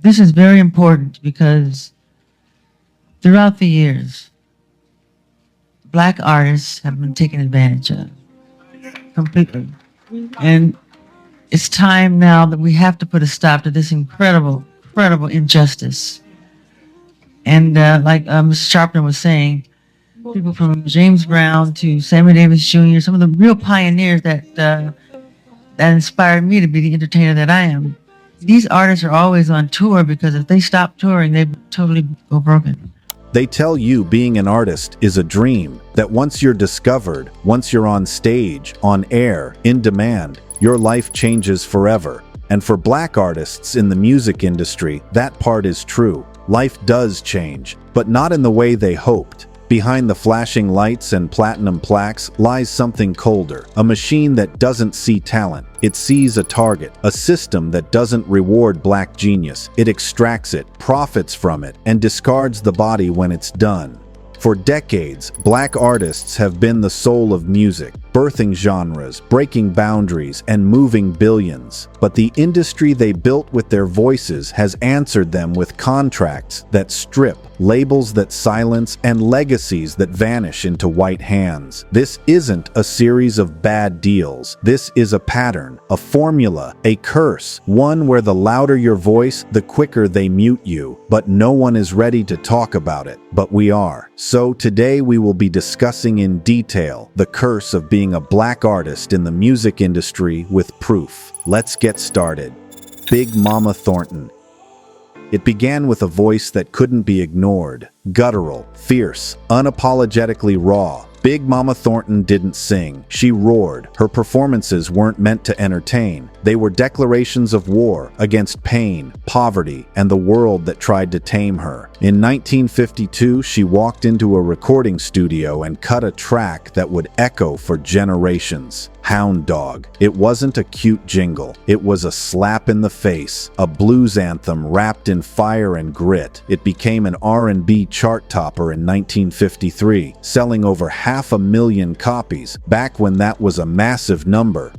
This is very important because throughout the years, black artists have been taken advantage of completely. And it's time now that we have to put a stop to this incredible injustice. And like Mr. Sharpton was saying, people from James Brown to Sammy Davis Jr., some of the real pioneers that inspired me to be the entertainer that I am. These artists are always on tour because if they stop touring, they totally go broken. They tell you being an artist is a dream, that once you're discovered, once you're on stage, on air, in demand, your life changes forever. And for black artists in the music industry, that part is true. Life does change, but not in the way they hoped. Behind the flashing lights and platinum plaques lies something colder, a machine that doesn't see talent. It sees a target, a system that doesn't reward black genius. It extracts it, profits from it, and discards the body when it's done. For decades, black artists have been the soul of music, birthing genres, breaking boundaries, and moving billions. But the industry they built with their voices has answered them with contracts that strip, labels that silence, and legacies that vanish into white hands. This isn't a series of bad deals. This is a pattern, a formula, a curse, one where the louder your voice, the quicker they mute you. But no one is ready to talk about it. But we are. So today we will be discussing in detail the curse of being a black artist in the music industry with proof. Let's get started. Big Mama Thornton. It began with a voice that couldn't be ignored. Guttural, fierce, unapologetically raw. Big Mama Thornton didn't sing. She roared. Her performances weren't meant to entertain. They were declarations of war against pain, poverty, and the world that tried to tame her. In 1952, she walked into a recording studio and cut a track that would echo for generations. Hound Dog. It wasn't a cute jingle. It was a slap in the face, a blues anthem wrapped in fire and grit. It became an R&B chart topper in 1953, selling over 500,000 copies, back when that was a massive number.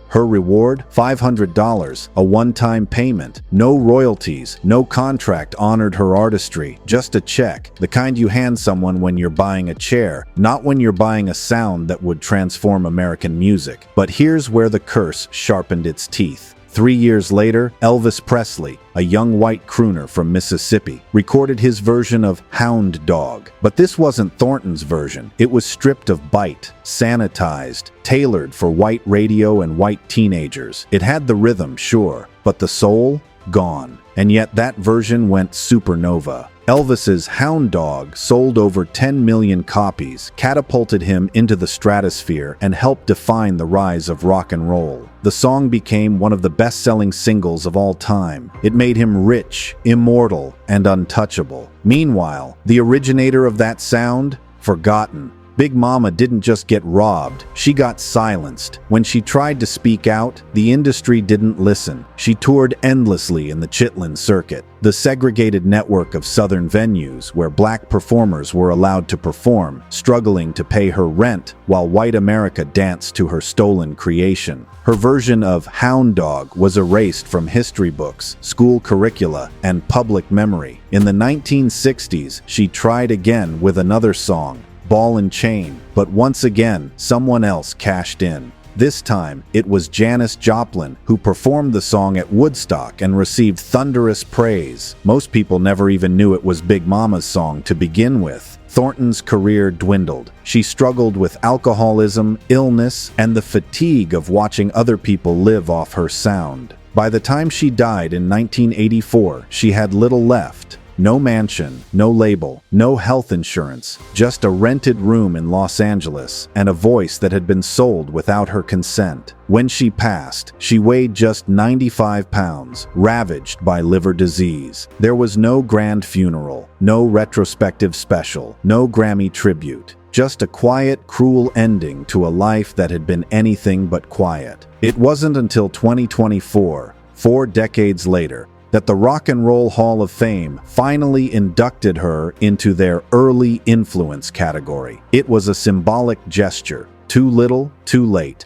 Her reward? $500, a one-time payment. No royalties, no contract honored her artistry, just a check, the kind you hand someone when you're buying a chair, not when you're buying a sound that would transform American music. But here's where the curse sharpened its teeth. 3 years later, Elvis Presley, a young white crooner from Mississippi, recorded his version of Hound Dog. But this wasn't Thornton's version. It was stripped of bite, sanitized, tailored for white radio and white teenagers. It had the rhythm, sure, but the soul? Gone. And yet that version went supernova. Elvis's Hound Dog sold over 10 million copies, catapulted him into the stratosphere, and helped define the rise of rock and roll. The song became one of the best-selling singles of all time. It made him rich, immortal, and untouchable. Meanwhile, the originator of that sound? Forgotten. Big Mama didn't just get robbed, she got silenced. When she tried to speak out, the industry didn't listen. She toured endlessly in the Chitlin circuit, the segregated network of southern venues where black performers were allowed to perform, struggling to pay her rent while white America danced to her stolen creation. Her version of Hound Dog was erased from history books, school curricula, and public memory. In the 1960s, she tried again with another song, Ball and Chain, but once again, someone else cashed in. This time, it was Janis Joplin who performed the song at Woodstock and received thunderous praise. Most people never even knew it was Big Mama's song to begin with. Thornton's career dwindled. She struggled with alcoholism, illness, and the fatigue of watching other people live off her sound. By the time she died in 1984, she had little left. No mansion, no label, no health insurance, just a rented room in Los Angeles and a voice that had been sold without her consent. When she passed, she weighed just 95 pounds, ravaged by liver disease. There was no grand funeral, no retrospective special, no Grammy tribute. Just a quiet, cruel ending to a life that had been anything but quiet. It wasn't until 2024, 4 decades later, that the Rock and Roll Hall of Fame finally inducted her into their early influence category. It was a symbolic gesture. Too little, too late.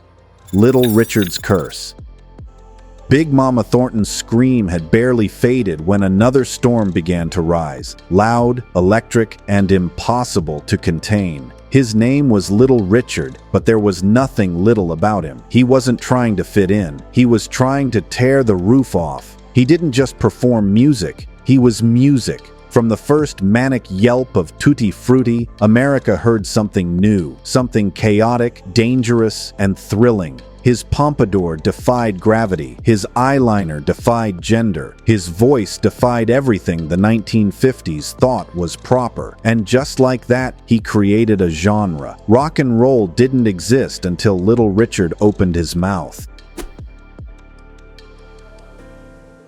Little Richard's Curse. Big Mama Thornton's scream had barely faded when another storm began to rise, loud, electric, and impossible to contain. His name was Little Richard, but there was nothing little about him. He wasn't trying to fit in. He was trying to tear the roof off. He didn't just perform music. He was music. From the first manic yelp of Tutti Frutti, America heard something new, something chaotic, dangerous, and thrilling. His pompadour defied gravity. His eyeliner defied gender. His voice defied everything the 1950s thought was proper. And just like that, he created a genre. Rock and roll didn't exist until Little Richard opened his mouth.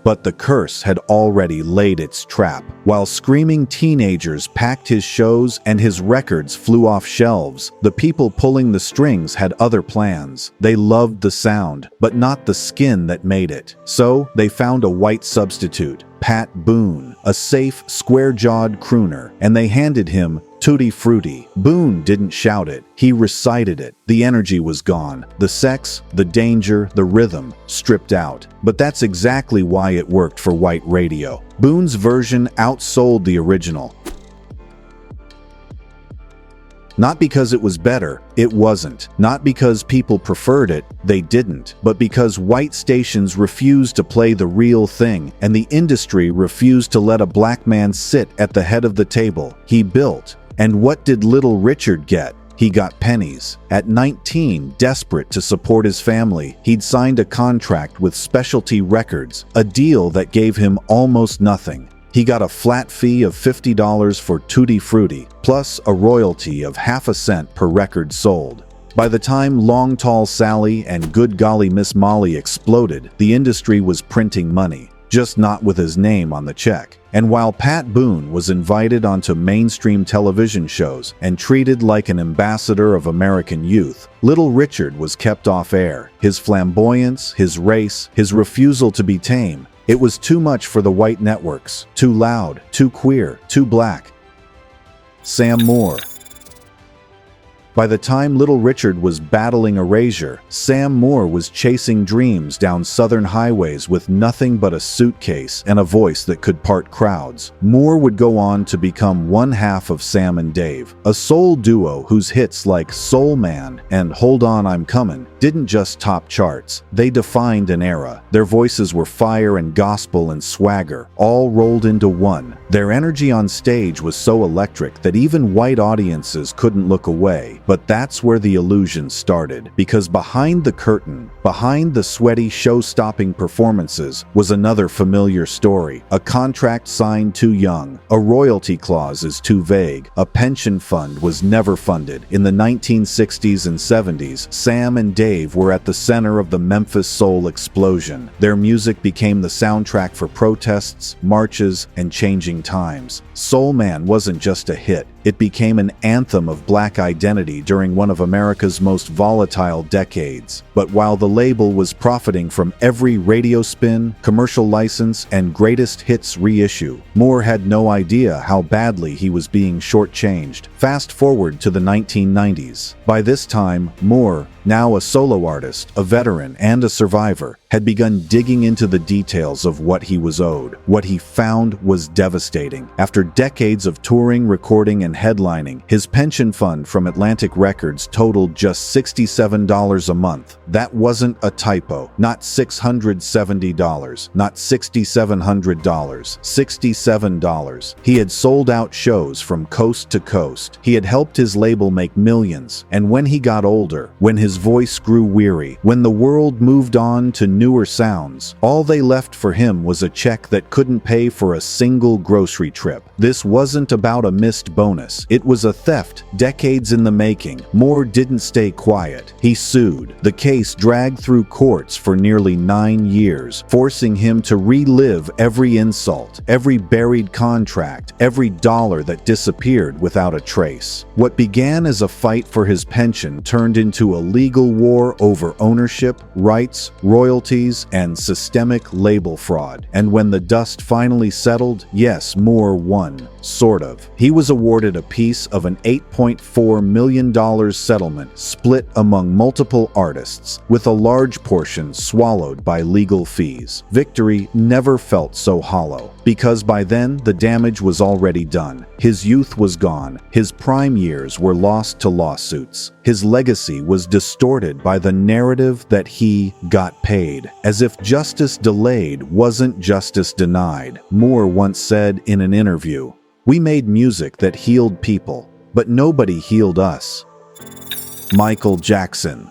But the curse had already laid its trap. While screaming teenagers packed his shows and his records flew off shelves, the people pulling the strings had other plans. They loved the sound, but not the skin that made it. So they found a white substitute, Pat Boone, a safe, square-jawed crooner, and they handed him Tutti Frutti. Boone didn't shout it, he recited it. The energy was gone, the sex, the danger, the rhythm, stripped out. But that's exactly why it worked for white radio. Boone's version outsold the original. Not because it was better, it wasn't. Not because people preferred it, they didn't. But because white stations refused to play the real thing, and the industry refused to let a black man sit at the head of the table he built. And what did Little Richard get? He got pennies. At 19, desperate to support his family, he'd signed a contract with Specialty Records, a deal that gave him almost nothing. He got a flat fee of $50 for Tutti Frutti, plus a royalty of half a cent per record sold. By the time Long Tall Sally and Good Golly Miss Molly exploded, the industry was printing money, just not with his name on the check. And while Pat Boone was invited onto mainstream television shows and treated like an ambassador of American youth, Little Richard was kept off air. His flamboyance, his race, his refusal to be tame, it was too much for the white networks. Too loud, too queer, too black. Sam Moore. By the time Little Richard was battling erasure, Sam Moore was chasing dreams down southern highways with nothing but a suitcase and a voice that could part crowds. Moore would go on to become one half of Sam and Dave, a soul duo whose hits like Soul Man and Hold On I'm Comin' didn't just top charts, they defined an era. Their voices were fire and gospel and swagger, all rolled into one. Their energy on stage was so electric that even white audiences couldn't look away. But that's where the illusion started, because behind the curtain, behind the sweaty, show-stopping performances, was another familiar story. A contract signed too young, a royalty clause is too vague, a pension fund was never funded. In the 1960s and 70s, Sam and Dave were at the center of the Memphis soul explosion. Their music became the soundtrack for protests, marches, and changing times. Soul Man wasn't just a hit, it became an anthem of black identity during one of America's most volatile decades. But while the label was profiting from every radio spin, commercial license, and greatest hits reissue, Moore had no idea how badly he was being shortchanged. Fast forward to the 1990s. By this time, Moore, now a solo artist, a veteran, and a survivor, had begun digging into the details of what he was owed. What he found was devastating. After decades of touring, recording, and headlining, his pension fund from Atlantic Records totaled just $67 a month. That wasn't a typo. Not $670, not $6,700, $67. He had sold out shows from coast to coast. He had helped his label make millions. And when he got older, when his voice grew weary, when the world moved on to newer sounds, all they left for him was a check that couldn't pay for a single grocery trip. This wasn't about a missed bonus. It was a theft, decades in the making. Moore didn't stay quiet. He sued. The case dragged through courts for nearly 9 years, forcing him to relive every insult, every buried contract, every dollar that disappeared without a trace. What began as a fight for his pension turned into a legal legal war over ownership, rights, royalties, and systemic label fraud. And when the dust finally settled, yes, Moore won. Sort of. He was awarded a piece of an $8.4 million settlement split among multiple artists, with a large portion swallowed by legal fees. Victory never felt so hollow, because by then the damage was already done. His youth was gone. His prime years were lost to lawsuits. His legacy was distorted by the narrative that he got paid, as if justice delayed wasn't justice denied. Moore once said in an interview, "We made music that healed people, but nobody healed us." Michael Jackson.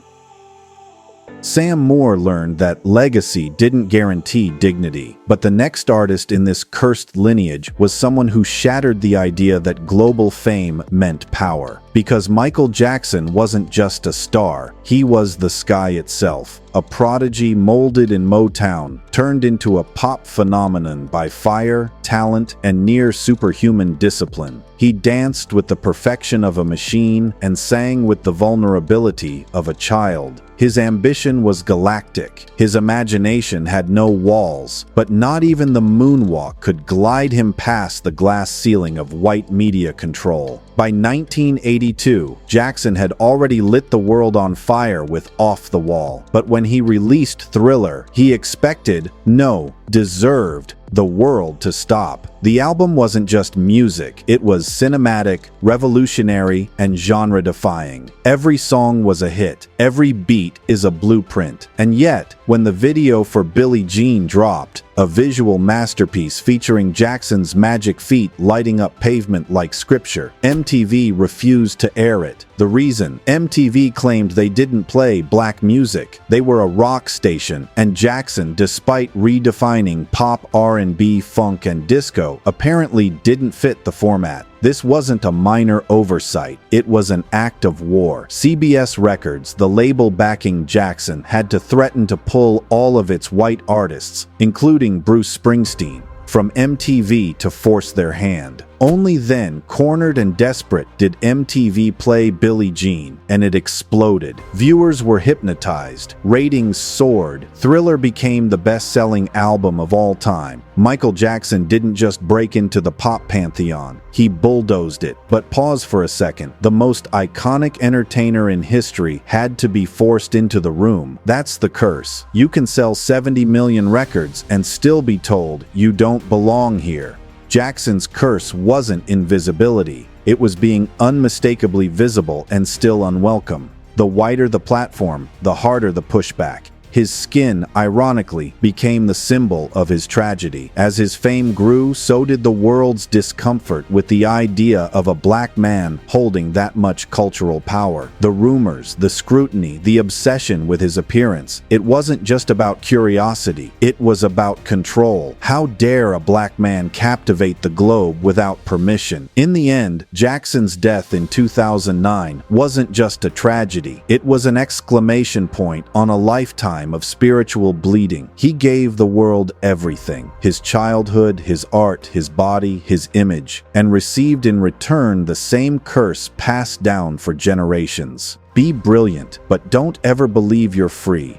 Sam Moore learned that legacy didn't guarantee dignity, but the next artist in this cursed lineage was someone who shattered the idea that global fame meant power. Because Michael Jackson wasn't just a star, he was the sky itself, a prodigy molded in Motown, turned into a pop phenomenon by fire, talent, and near superhuman discipline. He danced with the perfection of a machine and sang with the vulnerability of a child. His ambition was galactic. His imagination had no walls, but not even the moonwalk could glide him past the glass ceiling of white media control. By 1982, Jackson had already lit the world on fire with Off the Wall. But when he released Thriller, he expected, no, deserved, the world to stop. The album wasn't just music, it was cinematic, revolutionary, and genre-defying. Every song was a hit, every beat is a blueprint. And yet, when the video for Billie Jean dropped, a visual masterpiece featuring Jackson's magic feet lighting up pavement like scripture, MTV refused to air it. The reason? MTV claimed they didn't play black music. They were a rock station, and Jackson, despite redefining pop, R&B, funk, and disco, apparently didn't fit the format. This wasn't a minor oversight, it was an act of war. CBS Records, the label backing Jackson, had to threaten to pull all of its white artists, including Bruce Springsteen, from MTV to force their hand. Only then, cornered and desperate, did MTV play Billie Jean, and it exploded. Viewers were hypnotized, ratings soared, Thriller became the best-selling album of all time. Michael Jackson didn't just break into the pop pantheon, he bulldozed it. But pause for a second, the most iconic entertainer in history had to be forced into the room. That's the curse. You can sell 70 million records and still be told you don't belong here. Jackson's curse wasn't invisibility. It was being unmistakably visible and still unwelcome. The wider the platform, the harder the pushback. His skin, ironically, became the symbol of his tragedy. As his fame grew, so did the world's discomfort with the idea of a black man holding that much cultural power. The rumors, the scrutiny, the obsession with his appearance. It wasn't just about curiosity, it was about control. How dare a black man captivate the globe without permission? In the end, Jackson's death in 2009 wasn't just a tragedy. It was an exclamation point on a lifetime of spiritual bleeding. He gave the world everything: his childhood, his art, his body, his image, and received in return the same curse passed down for generations. Be brilliant, but don't ever believe you're free.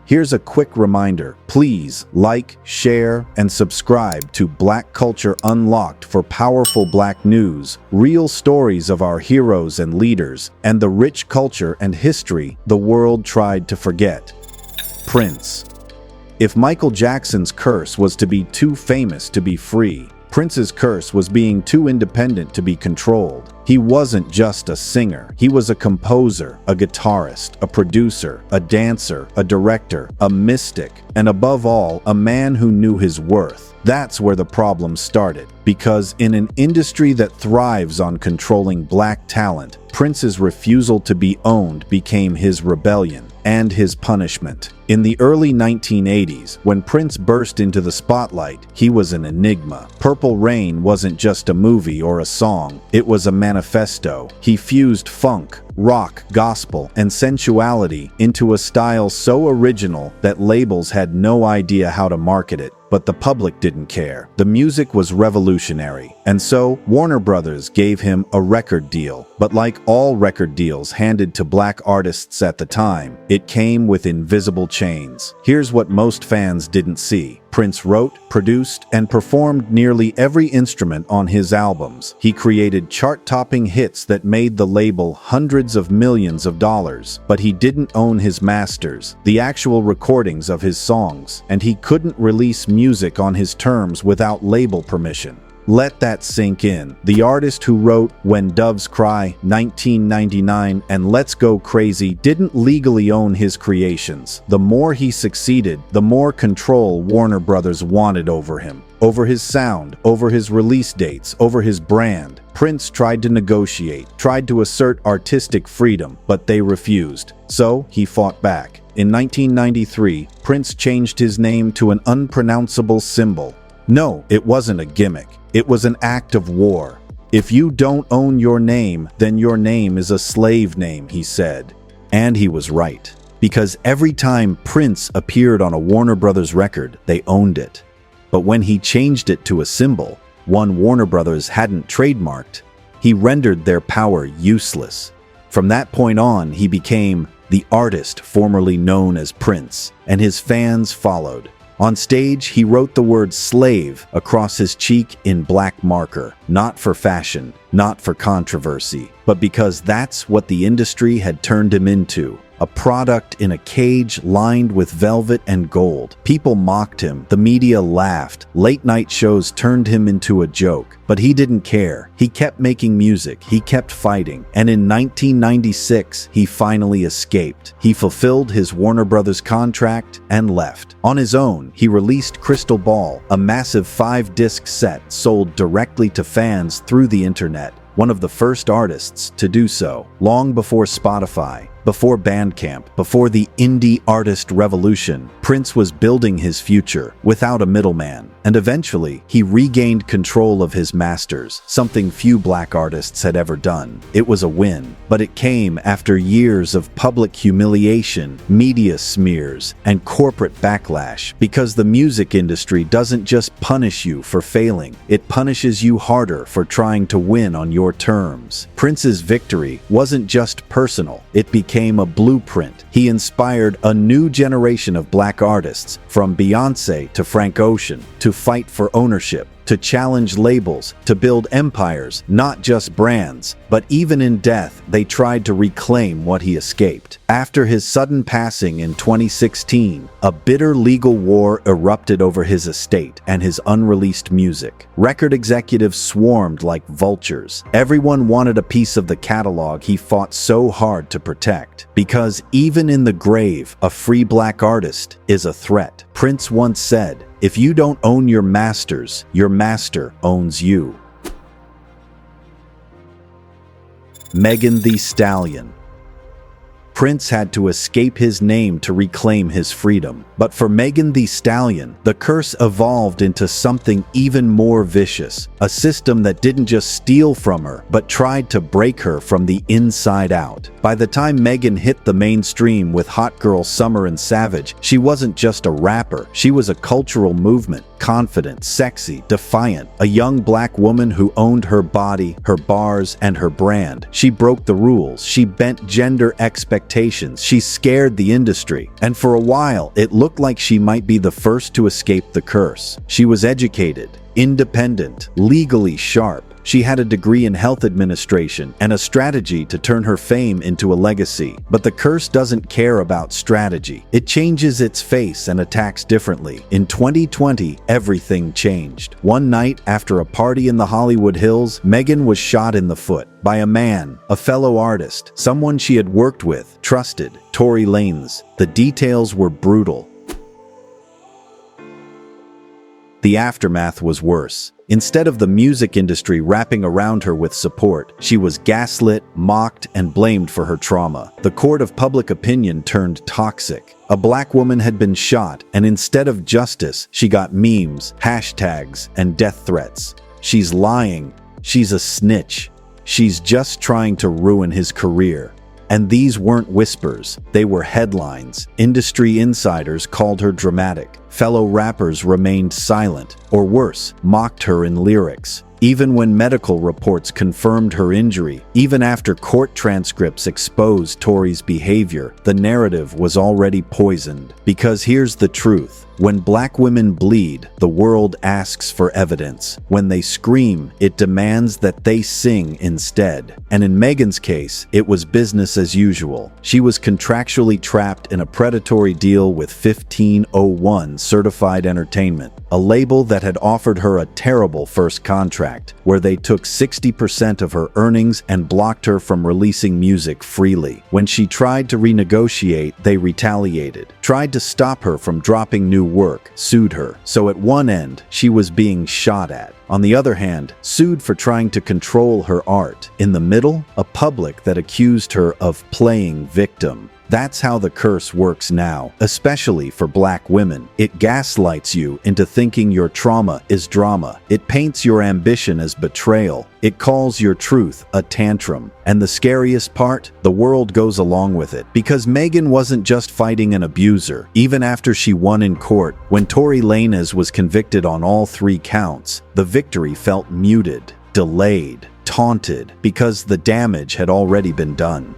Here's a quick reminder. Please like, share, and subscribe to Black Culture Unlocked for powerful Black news, real stories of our heroes and leaders, and the rich culture and history the world tried to forget. Prince. If Michael Jackson's curse was to be too famous to be free, Prince's curse was being too independent to be controlled. He wasn't just a singer. He was a composer, a guitarist, a producer, a dancer, a director, a mystic, and above all, a man who knew his worth. That's where the problem started. Because in an industry that thrives on controlling black talent, Prince's refusal to be owned became his rebellion and his punishment. In the early 1980s, when Prince burst into the spotlight, he was an enigma. Purple Rain wasn't just a movie or a song, it was a manifesto. He fused funk, rock, gospel, and sensuality into a style so original that labels had no idea how to market it. But the public didn't care. The music was revolutionary, and so Warner Brothers gave him a record deal. But like all record deals handed to black artists at the time, it came with invisible chains. Here's what most fans didn't see. Prince wrote, produced, and performed nearly every instrument on his albums. He created chart-topping hits that made the label hundreds of millions of dollars. But he didn't own his masters, the actual recordings of his songs, and he couldn't release music on his terms without label permission. Let that sink in. The artist who wrote When Doves Cry, 1999, and Let's Go Crazy didn't legally own his creations. The more he succeeded, the more control Warner Brothers wanted over him. Over his sound, over his release dates, over his brand. Prince tried to negotiate, tried to assert artistic freedom, but they refused. So he fought back. In 1993, Prince changed his name to an unpronounceable symbol. No, it wasn't a gimmick. It was an act of war. If you don't own your name, then your name is a slave name, he said. And he was right. Because every time Prince appeared on a Warner Brothers record, they owned it. But when he changed it to a symbol, one Warner Brothers hadn't trademarked, he rendered their power useless. From that point on, he became the artist formerly known as Prince, and his fans followed. On stage, he wrote the word slave across his cheek in black marker, not for fashion, not for controversy, but because that's what the industry had turned him into. A product in a cage lined with velvet and gold. People mocked him, the media laughed, late-night shows turned him into a joke. But he didn't care. He kept making music, he kept fighting, and in 1996, he finally escaped. He fulfilled his Warner Brothers contract and left. On his own, he released Crystal Ball, a massive 5-disc set sold directly to fans through the internet. One of the first artists to do so, long before Spotify, before Bandcamp, before the indie artist revolution. Prince was building his future without a middleman, and eventually he regained control of his masters, something few black artists had ever done. It was a win, but it came after years of public humiliation, media smears, and corporate backlash, because the music industry doesn't just punish you for failing, it punishes you harder for trying to win on your terms. Prince's victory wasn't just personal, it became a blueprint. He inspired a new generation of black artists, from Beyoncé to Frank Ocean, to fight for ownership, to challenge labels, to build empires, not just brands. But even in death, they tried to reclaim what he escaped. After his sudden passing in 2016, a bitter legal war erupted over his estate and his unreleased music. Record executives swarmed like vultures. Everyone wanted a piece of the catalog he fought so hard to protect. Because even in the grave, a free black artist is a threat. Prince once said, "If you don't own your masters, your master owns you." Megan Thee Stallion. Prince had to escape his name to reclaim his freedom. But for Megan Thee Stallion, the curse evolved into something even more vicious. A system that didn't just steal from her, but tried to break her from the inside out. By the time Megan hit the mainstream with Hot Girl Summer and Savage, she wasn't just a rapper, she was a cultural movement. Confident, sexy, defiant, a young black woman who owned her body, her bars, and her brand. She broke the rules, she bent gender expectations, she scared the industry, and for a while it looked like she might be the first to escape the curse. She was educated, independent, legally sharp. She had a degree in health administration and a strategy to turn her fame into a legacy. But the curse doesn't care about strategy. It changes its face and attacks differently. In 2020, everything changed. One night, after a party in the Hollywood Hills, Megan was shot in the foot by a man, a fellow artist, someone she had worked with, trusted, Tory Lanez. The details were brutal. the aftermath was worse. Instead of the music industry wrapping around her with support, she was gaslit, mocked, and blamed for her trauma. The court of public opinion turned toxic. A black woman had been shot, and instead of justice, she got memes, hashtags, and death threats. She's lying. She's a snitch. She's just trying to ruin his career. And these weren't whispers, they were headlines. Industry insiders called her dramatic. Fellow rappers remained silent, or worse, mocked her in lyrics. Even when medical reports confirmed her injury, even after court transcripts exposed Tory's behavior, the narrative was already poisoned. Because here's the truth. When black women bleed, the world asks for evidence. When they scream, it demands that they sing instead. And in Megan's case, it was business as usual. She was contractually trapped in a predatory deal with 1501 Certified Entertainment, a label that had offered her a terrible first contract, where they took 60% of her earnings and blocked her from releasing music freely. When she tried to renegotiate, they retaliated, tried to stop her from dropping new work, sued her. So at one end, she was being shot at. On the other hand, sued for trying to control her art. In the middle, a public that accused her of playing victim. That's how the curse works now, especially for black women. It gaslights you into thinking your trauma is drama. It paints your ambition as betrayal. It calls your truth a tantrum. And the scariest part? The world goes along with it. Because Megan wasn't just fighting an abuser. Even after she won in court, when Tory Lanez was convicted on all 3 counts, the victory felt muted, delayed, taunted, because the damage had already been done.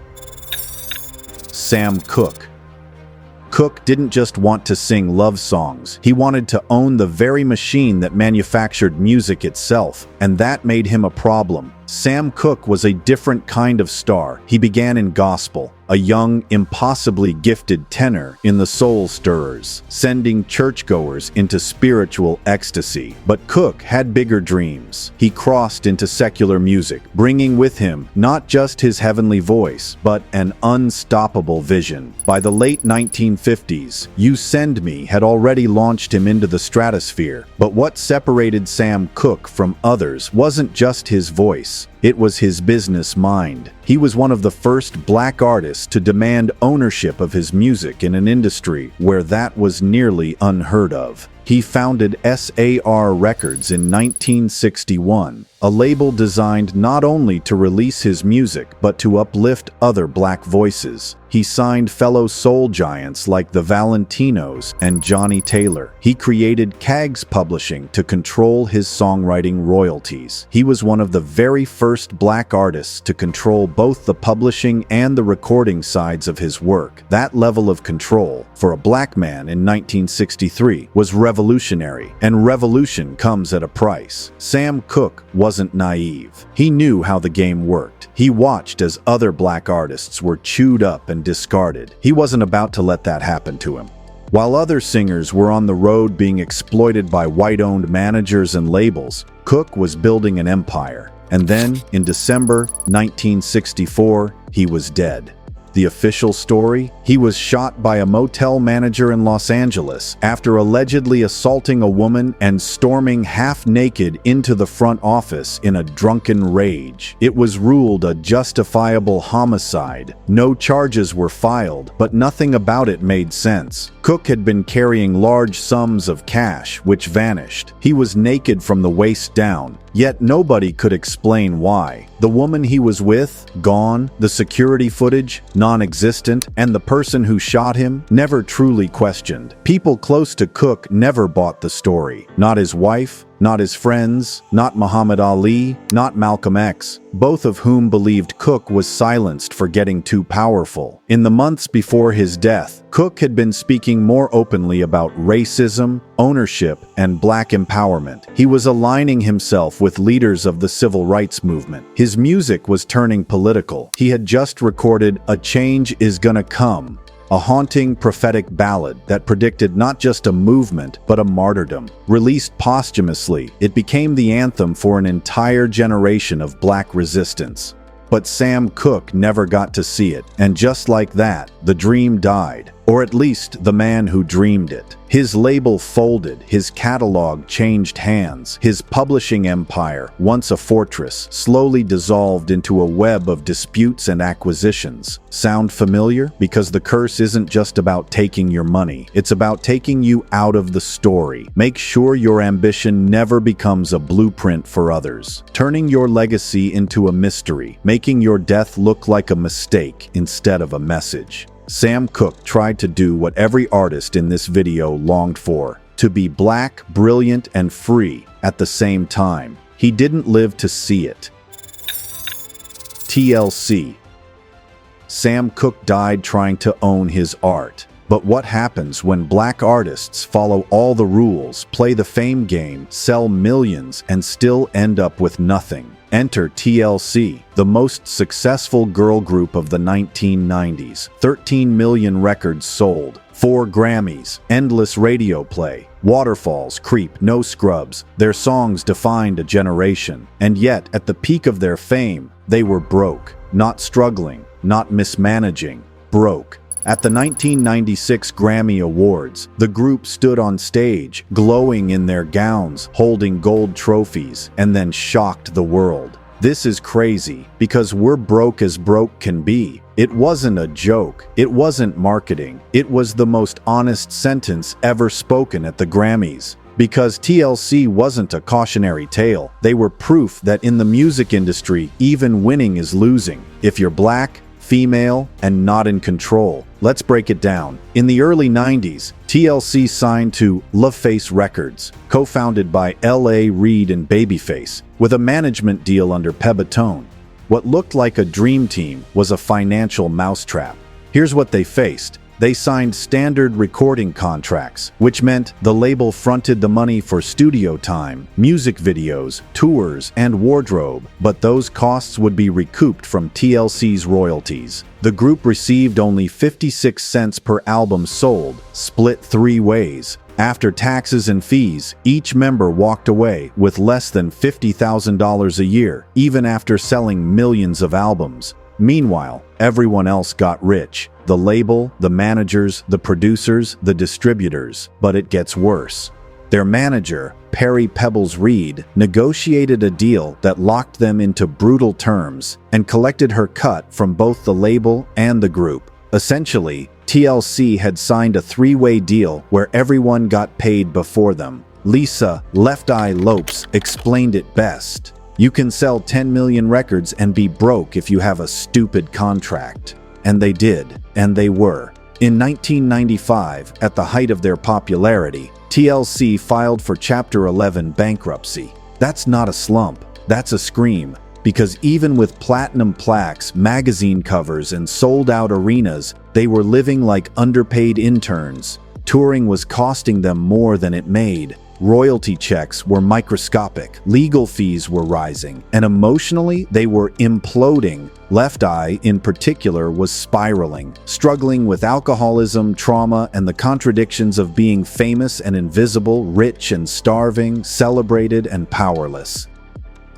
Sam Cooke. Cooke didn't just want to sing love songs. He wanted to own the very machine that manufactured music itself, and that made him a problem. Sam Cooke was a different kind of star. He began in gospel, a young, impossibly gifted tenor in the Soul Stirrers, sending churchgoers into spiritual ecstasy. But Cooke had bigger dreams. He crossed into secular music, bringing with him not just his heavenly voice, but an unstoppable vision. By the late 1950s, You Send Me had already launched him into the stratosphere. But what separated Sam Cooke from others wasn't just his voice. It was his business mind. He was one of the first black artists to demand ownership of his music in an industry where that was nearly unheard of. He founded SAR Records in 1961, a label designed not only to release his music but to uplift other black voices. He signed fellow soul giants like the Valentinos and Johnny Taylor. He created Kaggs Publishing to control his songwriting royalties. He was one of the very first black artists to control both the publishing and the recording sides of his work. That level of control, for a black man in 1963, was revolutionary, and revolution comes at a price. Sam Cooke wasn't naive. He knew how the game worked. He watched as other black artists were chewed up and discarded. He wasn't about to let that happen to him. While other singers were on the road being exploited by white-owned managers and labels, Cooke was building an empire. And then, in December 1964, he was dead. The official story? He was shot by a motel manager in Los Angeles after allegedly assaulting a woman and storming half-naked into the front office in a drunken rage. It was ruled a justifiable homicide. No charges were filed, but nothing about it made sense. Cooke had been carrying large sums of cash, which vanished. He was naked from the waist down, yet nobody could explain why. The woman he was with, gone, the security footage, non-existent, and the person who shot him, never truly questioned. People close to Cooke never bought the story. Not his wife, not his friends, not Muhammad Ali, not Malcolm X, both of whom believed Cooke was silenced for getting too powerful. In the months before his death, Cooke had been speaking more openly about racism, ownership, and black empowerment. He was aligning himself with leaders of the civil rights movement. His music was turning political. He had just recorded A Change Is Gonna Come, a haunting prophetic ballad that predicted not just a movement, but a martyrdom. Released posthumously, it became the anthem for an entire generation of black resistance. But Sam Cooke never got to see it, and just like that, the dream died. or at least the man who dreamed it. His label folded, his catalog changed hands, his publishing empire, once a fortress, slowly dissolved into a web of disputes and acquisitions. Sound familiar? Because the curse isn't just about taking your money, it's about taking you out of the story. Make sure your ambition never becomes a blueprint for others, turning your legacy into a mystery, making your death look like a mistake instead of a message. Sam Cooke tried to do what every artist in this video longed for, to be black, brilliant, and free at the same time. He didn't live to see it. TLC. Sam Cooke died trying to own his art. But what happens when black artists follow all the rules, play the fame game, sell millions, and still end up with nothing? Enter TLC, the most successful girl group of the 1990s. 13 million records sold, 4 Grammys, endless radio play, waterfalls, creep, no scrubs. Their songs defined a generation. And yet, at the peak of their fame, they were broke. Not struggling, not mismanaging, broke. At the 1996 Grammy Awards, the group stood on stage, glowing in their gowns, holding gold trophies, and then shocked the world. This is crazy, because we're broke as broke can be. It wasn't a joke. It wasn't marketing. It was the most honest sentence ever spoken at the Grammys. Because TLC wasn't a cautionary tale, they were proof that in the music industry, even winning is losing. If you're black, female, and not in control. Let's break it down. In the early 90s, TLC signed to LaFace Records, co-founded by L.A. Reid and Babyface, with a management deal under Pebetone. What looked like a dream team was a financial mousetrap. Here's what they faced. They signed standard recording contracts, which meant the label fronted the money for studio time, music videos, tours, and wardrobe, but those costs would be recouped from TLC's royalties. The group received only 56 cents per album sold, split 3 ways. After taxes and fees, each member walked away with less than $50,000 a year, even after selling millions of albums. Meanwhile, everyone else got rich. The label, the managers, the producers, the distributors. But it gets worse. Their manager, Perry Pebbles Reid, negotiated a deal that locked them into brutal terms and collected her cut from both the label and the group. Essentially, TLC had signed a 3-way deal where everyone got paid before them. Lisa "Left Eye" Lopes explained it best. You can sell 10 million records and be broke if you have a stupid contract. And they did, and they were. In 1995, at the height of their popularity, TLC filed for Chapter 11 bankruptcy. That's not a slump, that's a scream. Because even with platinum plaques, magazine covers, and sold-out arenas, they were living like underpaid interns. Touring was costing them more than it made. Royalty checks were microscopic, legal fees were rising, and emotionally they were imploding. Left Eye, in particular, was spiraling, struggling with alcoholism, trauma, and the contradictions of being famous and invisible, rich and starving, celebrated and powerless.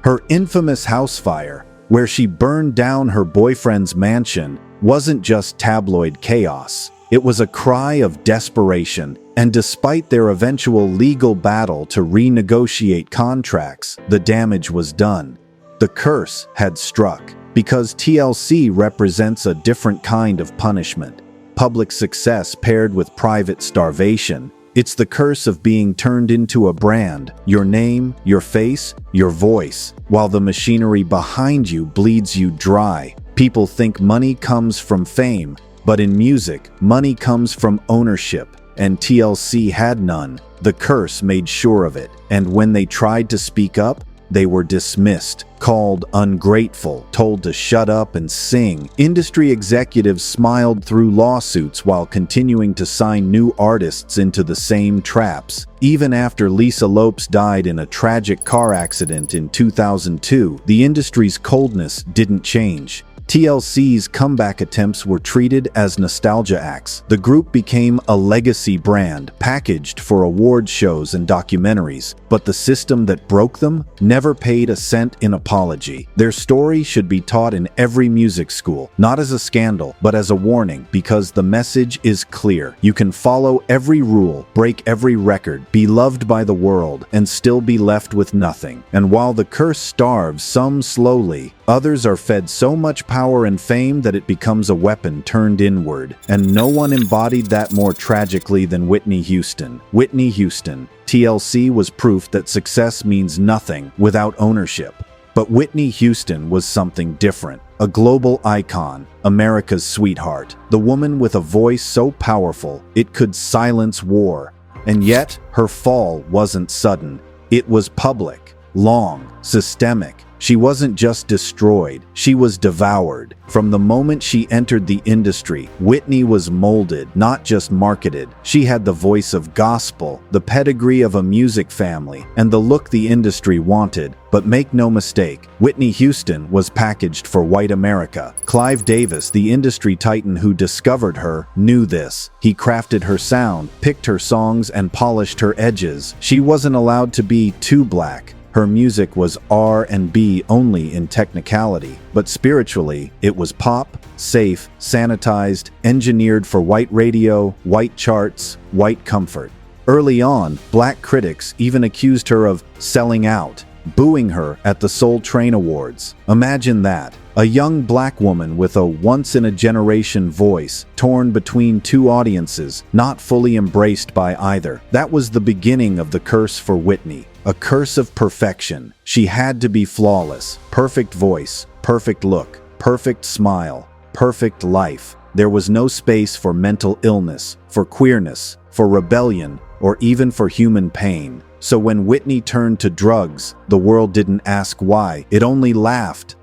Her infamous house fire, where she burned down her boyfriend's mansion, wasn't just tabloid chaos. It was a cry of desperation, and despite their eventual legal battle to renegotiate contracts, the damage was done. The curse had struck, because TLC represents a different kind of punishment. Public success paired with private starvation. It's the curse of being turned into a brand, your name, your face, your voice, while the machinery behind you bleeds you dry. People think money comes from fame, but in music, money comes from ownership, and TLC had none. The curse made sure of it, and when they tried to speak up, they were dismissed, called ungrateful, told to shut up and sing. Industry executives smiled through lawsuits while continuing to sign new artists into the same traps. Even after Lisa Lopes died in a tragic car accident in 2002, the industry's coldness didn't change. TLC's comeback attempts were treated as nostalgia acts. The group became a legacy brand, packaged for award shows and documentaries, but the system that broke them never paid a cent in apology. Their story should be taught in every music school, not as a scandal, but as a warning, because the message is clear. You can follow every rule, break every record, be loved by the world, and still be left with nothing. And while the curse starves some slowly, others are fed so much power and fame that it becomes a weapon turned inward. And no one embodied that more tragically than Whitney Houston. Whitney Houston. TLC was proof that success means nothing without ownership. But Whitney Houston was something different. A global icon, America's sweetheart. The woman with a voice so powerful, it could silence war. And yet, her fall wasn't sudden. It was public, long, systemic. She wasn't just destroyed, she was devoured. From the moment she entered the industry, Whitney was molded, not just marketed. She had the voice of gospel, the pedigree of a music family, and the look the industry wanted. But make no mistake, Whitney Houston was packaged for white America. Clive Davis, the industry titan who discovered her, knew this. He crafted her sound, picked her songs, and polished her edges. She wasn't allowed to be too black. Her music was R&B only in technicality, but spiritually, it was pop, safe, sanitized, engineered for white radio, white charts, white comfort. Early on, black critics even accused her of selling out, booing her at the Soul Train Awards. Imagine that. A young black woman with a once-in-a-generation voice, torn between two audiences, not fully embraced by either. That was the beginning of the curse for Whitney. A curse of perfection. She had to be flawless. Perfect voice, perfect look, perfect smile, perfect life. There was no space for mental illness, for queerness, for rebellion, or even for human pain. So when Whitney turned to drugs, the world didn't ask why. It only laughed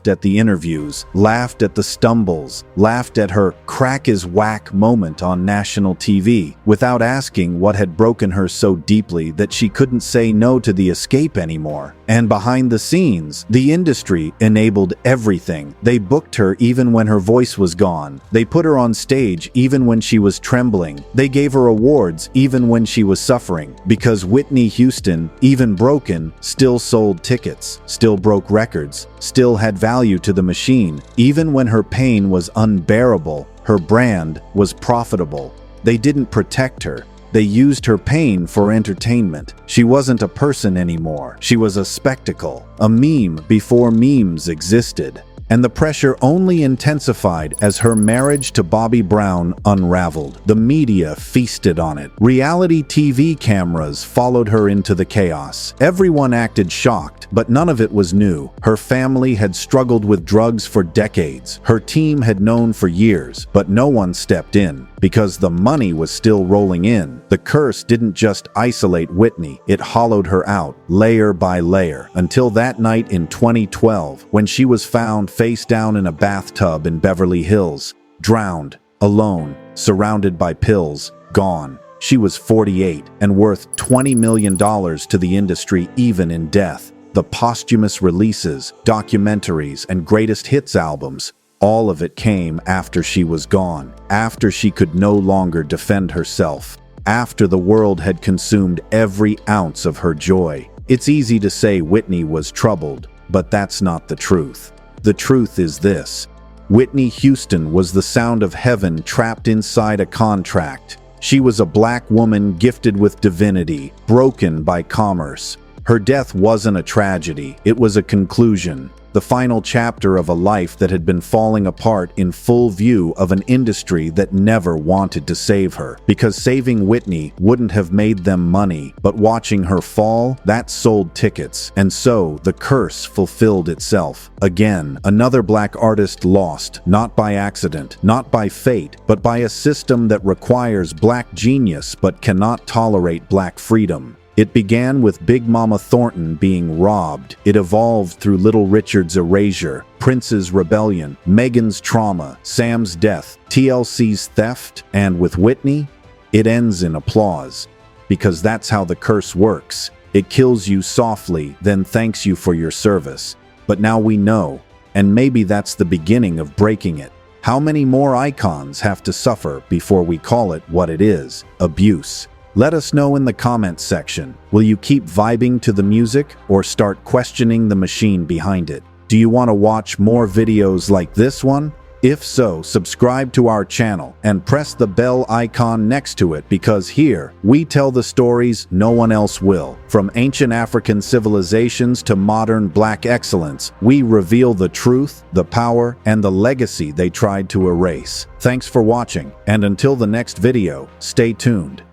at the interviews, laughed at the stumbles, laughed at her crack is whack moment on national TV, without asking what had broken her so deeply that she couldn't say no to the escape anymore. And behind the scenes, the industry enabled everything. They booked her even when her voice was gone. They put her on stage even when she was trembling. They gave her awards even when she was suffering, because Whitney Houston, even broken, still sold tickets, still broke records, still had value to the machine. Even when her pain was unbearable, her brand was profitable. They didn't protect her. They used her pain for entertainment. She wasn't a person anymore. She was a spectacle, a meme before memes existed. And the pressure only intensified as her marriage to Bobby Brown unraveled. The media feasted on it. Reality TV cameras followed her into the chaos. Everyone acted shocked, but none of it was new. Her family had struggled with drugs for decades. Her team had known for years, but no one stepped in because the money was still rolling in. The curse didn't just isolate Whitney, it hollowed her out, layer by layer, until that night in 2012, when she was found face down in a bathtub in Beverly Hills, drowned, alone, surrounded by pills, gone. She was 48 and worth $20 million to the industry even in death. The posthumous releases, documentaries, and greatest hits albums, all of it came after she was gone, after she could no longer defend herself, after the world had consumed every ounce of her joy. It's easy to say Whitney was troubled, but that's not the truth. The truth is this: Whitney Houston was the sound of heaven trapped inside a contract. She was a black woman gifted with divinity, broken by commerce. Her death wasn't a tragedy, it was a conclusion. The final chapter of a life that had been falling apart in full view of an industry that never wanted to save her. Because saving Whitney wouldn't have made them money, but watching her fall, that sold tickets. And so, the curse fulfilled itself. Again, another black artist lost, not by accident, not by fate, but by a system that requires black genius but cannot tolerate black freedom. It began with Big Mama Thornton being robbed. It evolved through Little Richard's erasure, Prince's rebellion, Megan's trauma, Sam's death, TLC's theft, and with Whitney, it ends in applause. Because that's how the curse works. It kills you softly, then thanks you for your service. But now we know. and maybe that's the beginning of breaking it. How many more icons have to suffer before we call it what it is, abuse? Let us know in the comments section. Will you keep vibing to the music or start questioning the machine behind it? Do you want to watch more videos like this one? If so, subscribe to our channel and press the bell icon next to it, because here we tell the stories no one else will. From ancient African civilizations to modern Black excellence, we reveal the truth, the power, and the legacy they tried to erase. Thanks for watching, and until the next video, stay tuned.